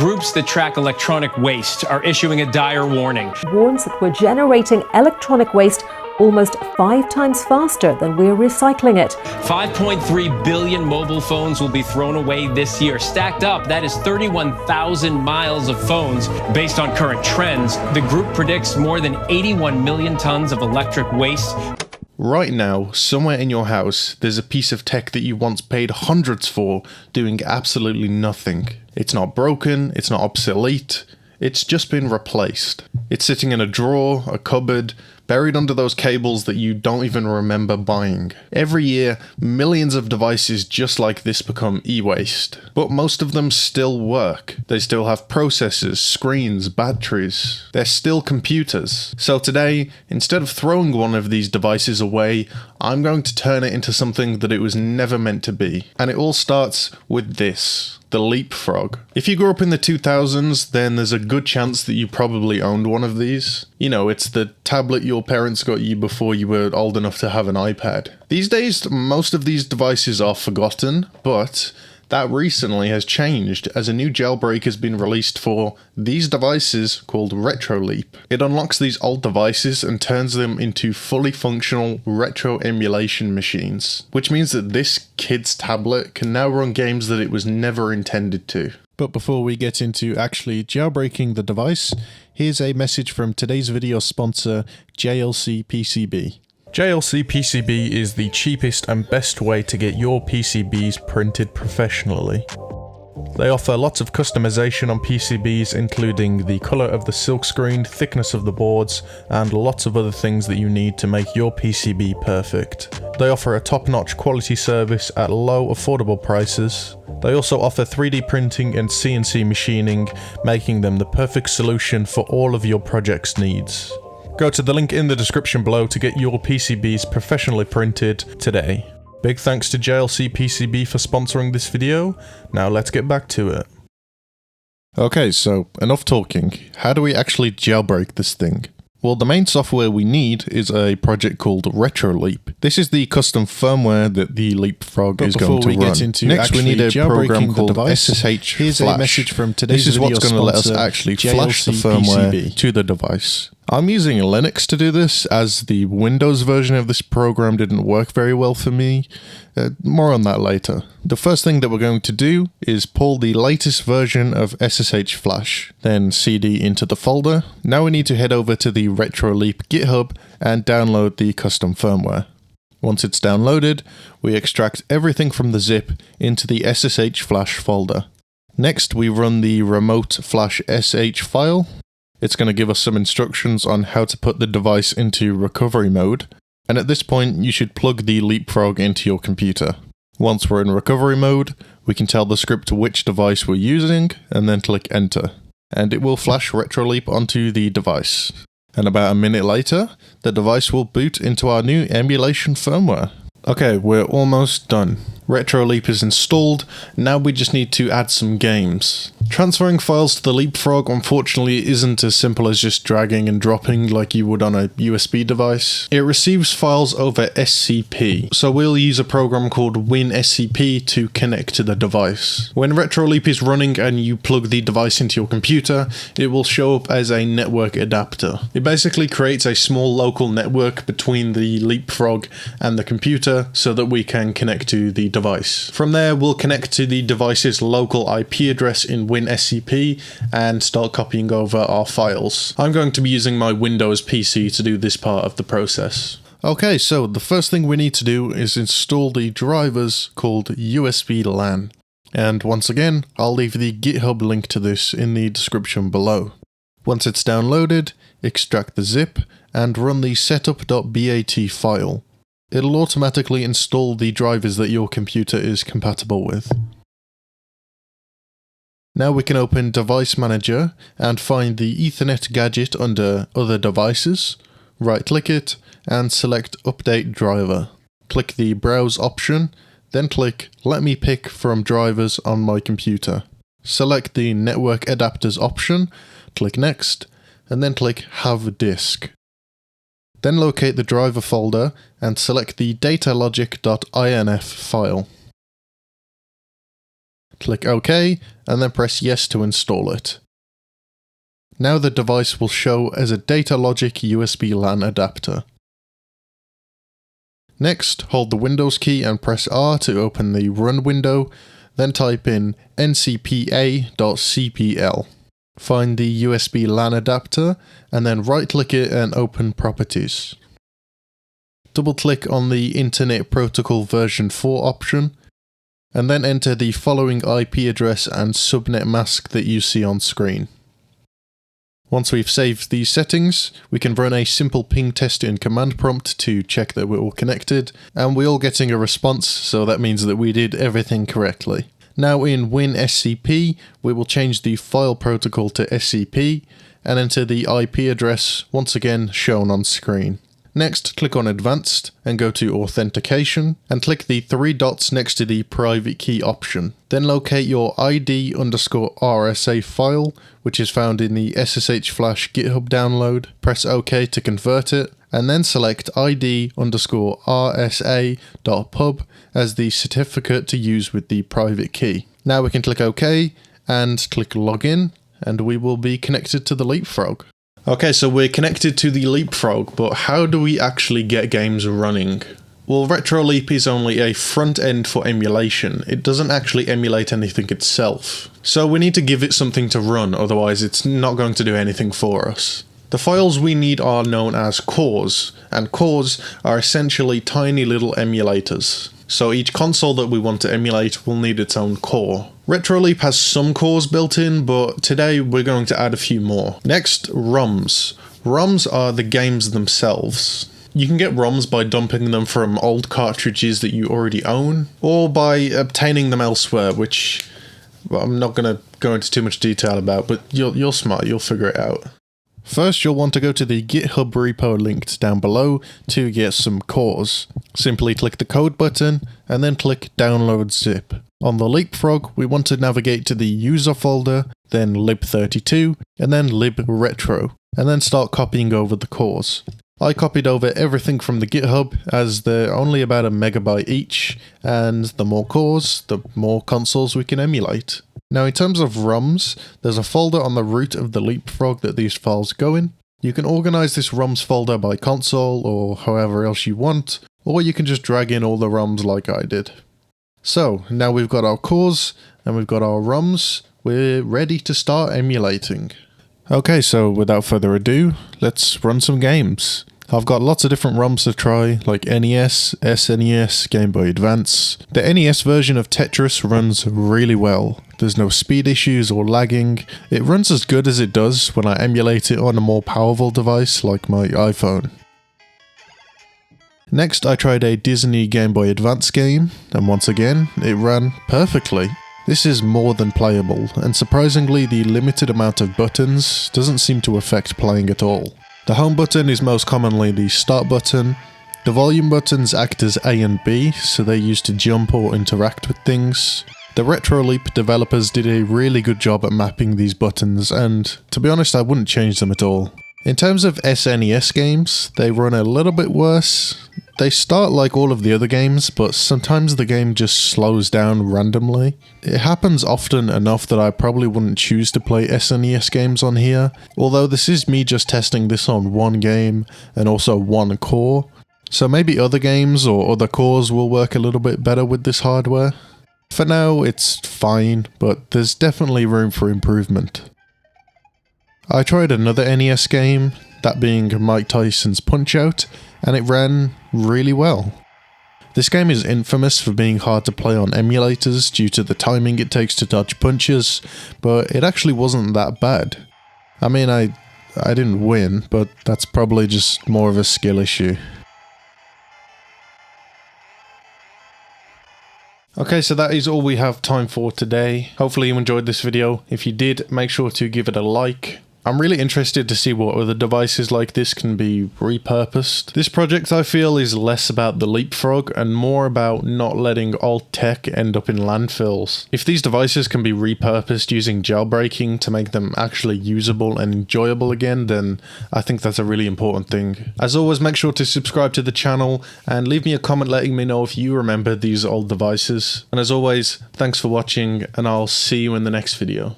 groups that track electronic waste are issuing a dire warning. Warns that we're generating electronic waste almost 5 times faster than we're recycling it. 5.3 billion mobile phones will be thrown away this year. Stacked up, that is 31,000 miles of phones. Based on current trends, the group predicts more than 81 million tons of electric waste. Right now, somewhere in your house, there's a piece of tech that you once paid hundreds for, doing absolutely nothing. It's not broken, it's not obsolete, it's just been replaced. It's sitting in a drawer, a cupboard, buried under those cables that you don't even remember buying. Every year, millions of devices just like this become e-waste. But most of them still work. They still have processors, screens, batteries. They're still computers. So today, instead of throwing one of these devices away, I'm going to turn it into something that it was never meant to be. And it all starts with this. The Leapfrog. If you grew up in the 2000s, then there's a good chance that you probably owned one of these. You know, it's the tablet your parents got you before you were old enough to have an iPad. These days, most of these devices are forgotten, but that recently has changed as a new jailbreak has been released for these devices called RetroLeap. It unlocks these old devices and turns them into fully functional retro emulation machines, which means that this kid's tablet can now run games that it was never intended to. But before we get into actually jailbreaking the device, here's a message from today's video sponsor, JLC PCB. JLC PCB is the cheapest and best way to get your PCBs printed professionally. They offer lots of customization on PCBs, including the colour of the silkscreen, thickness of the boards, and lots of other things that you need to make your PCB perfect. They offer a top-notch quality service at low, affordable prices. They also offer 3D printing and CNC machining, making them the perfect solution for all of your project's needs. Go to the link in the description below to get your PCBs professionally printed today. Big thanks to JLC PCB for sponsoring this video. Now let's get back to it. Okay, so enough talking. How do we actually jailbreak this thing? Well, the main software we need is a project called RetroLeap. This is the custom firmware that the Leapfrog is going to run. Next, we need a program called SSH Here's Flash. a message from today's This is what's video going to let us sponsor, actually flash the firmware JLC to the device. I'm using Linux to do this, as the Windows version of this program didn't work very well for me. More on that later. The first thing that we're going to do is pull the latest version of SSH Flash, then CD into the folder. Now we need to head over to the RetroLeap GitHub and download the custom firmware. Once it's downloaded, we extract everything from the zip into the SSH Flash folder. Next, we run the remote flash sh file. It's going to give us some instructions on how to put the device into recovery mode. And at this point, you should plug the Leapfrog into your computer. Once we're in recovery mode, we can tell the script which device we're using, and then click enter. And it will flash RetroLeap onto the device. And about a minute later, the device will boot into our new emulation firmware. Okay, we're almost done. RetroLeap is installed, now we just need to add some games. Transferring files to the Leapfrog unfortunately isn't as simple as just dragging and dropping like you would on a USB device. It receives files over SCP, so we'll use a program called WinSCP to connect to the device. When RetroLeap is running and you plug the device into your computer, it will show up as a network adapter. It basically creates a small local network between the Leapfrog and the computer so that we can connect to the device. From there, we'll connect to the device's local IP address in WinSCP and start copying over our files. I'm going to be using my Windows PC to do this part of the process. Okay, so the first thing we need to do is install the drivers called USB LAN. And once again, I'll leave the GitHub link to this in the description below. Once it's downloaded, extract the zip and run the setup.bat file. It'll automatically install the drivers that your computer is compatible with. Now we can open Device Manager and find the Ethernet gadget under Other Devices, right-click it, and select Update Driver. Click the Browse option, then click Let me pick from drivers on my computer. Select the Network Adapters option, click Next, and then click Have Disk. Then locate the driver folder and select the datalogic.inf file. Click OK, and then press yes to install it. Now the device will show as a data logic USB LAN adapter. Next, hold the Windows key and press R to open the Run window, then type in ncpa.cpl. Find the USB LAN adapter, and then right-click it and open Properties. Double-click on the Internet Protocol version 4 option, and then enter the following IP address and subnet mask that you see on screen. Once we've saved these settings, we can run a simple ping test in command prompt to check that we're all connected, and we're all getting a response, so that means that we did everything correctly. Now in WinSCP, we will change the file protocol to SCP, and enter the IP address, once again shown on screen. Next, click on Advanced and go to Authentication and click the 3 dots next to the private key option. Then locate your ID_RSA file, which is found in the SSH Flash GitHub download. Press OK to convert it, and then select ID_RSA.pub as the certificate to use with the private key. Now we can click OK and click Login, and we will be connected to the Leapfrog. Okay, so we're connected to the Leapfrog, but how do we actually get games running? Well, RetroLeap is only a front end for emulation. It doesn't actually emulate anything itself. So we need to give it something to run, otherwise it's not going to do anything for us. The files we need are known as cores, and cores are essentially tiny little emulators. So each console that we want to emulate will need its own core. RetroLeap has some cores built in, but today we're going to add a few more. Next, ROMs. ROMs are the games themselves. You can get ROMs by dumping them from old cartridges that you already own, or by obtaining them elsewhere, which I'm not going to go into too much detail about, but you're smart, you'll figure it out. First, you'll want to go to the GitHub repo linked down below to get some cores. Simply click the code button and then click Download Zip. On the Leapfrog, we want to navigate to the user folder, then lib32, and then libretro, and then start copying over the cores. I copied over everything from the GitHub, as they're only about a megabyte each, and the more cores, the more consoles we can emulate. Now in terms of ROMs, there's a folder on the root of the Leapfrog that these files go in. You can organize this ROMs folder by console or however else you want, or you can just drag in all the ROMs like I did. So now we've got our cores and we've got our ROMs, we're ready to start emulating. Okay, so without further ado, let's run some games. I've got lots of different ROMs to try, like NES, SNES, Game Boy Advance. The NES version of Tetris runs really well. There's no speed issues or lagging. It runs as good as it does when I emulate it on a more powerful device like my iPhone. Next, I tried a Disney Game Boy Advance game, and once again, it ran perfectly. This is more than playable, and surprisingly the limited amount of buttons doesn't seem to affect playing at all. The home button is most commonly the start button. The volume buttons act as A and B, so they're used to jump or interact with things. The RetroLeap developers did a really good job at mapping these buttons, and to be honest, I wouldn't change them at all. In terms of SNES games, they run a little bit worse. They start like all of the other games, but sometimes the game just slows down randomly. It happens often enough that I probably wouldn't choose to play SNES games on here, although this is me just testing this on one game and also one core. So maybe other games or other cores will work a little bit better with this hardware. For now, it's fine, but there's definitely room for improvement. I tried another NES game, that being Mike Tyson's Punch-Out, and it ran really well. This game is infamous for being hard to play on emulators due to the timing it takes to dodge punches, but it actually wasn't that bad. I mean, I didn't win, but that's probably just more of a skill issue. Okay, so that is all we have time for today. Hopefully you enjoyed this video. If you did, make sure to give it a like. I'm really interested to see what other devices like this can be repurposed. This project, I feel, is less about the leapfrog and more about not letting old tech end up in landfills. If these devices can be repurposed using jailbreaking to make them actually usable and enjoyable again, then I think that's a really important thing. As always, make sure to subscribe to the channel and leave me a comment letting me know if you remember these old devices. And as always, thanks for watching, and I'll see you in the next video.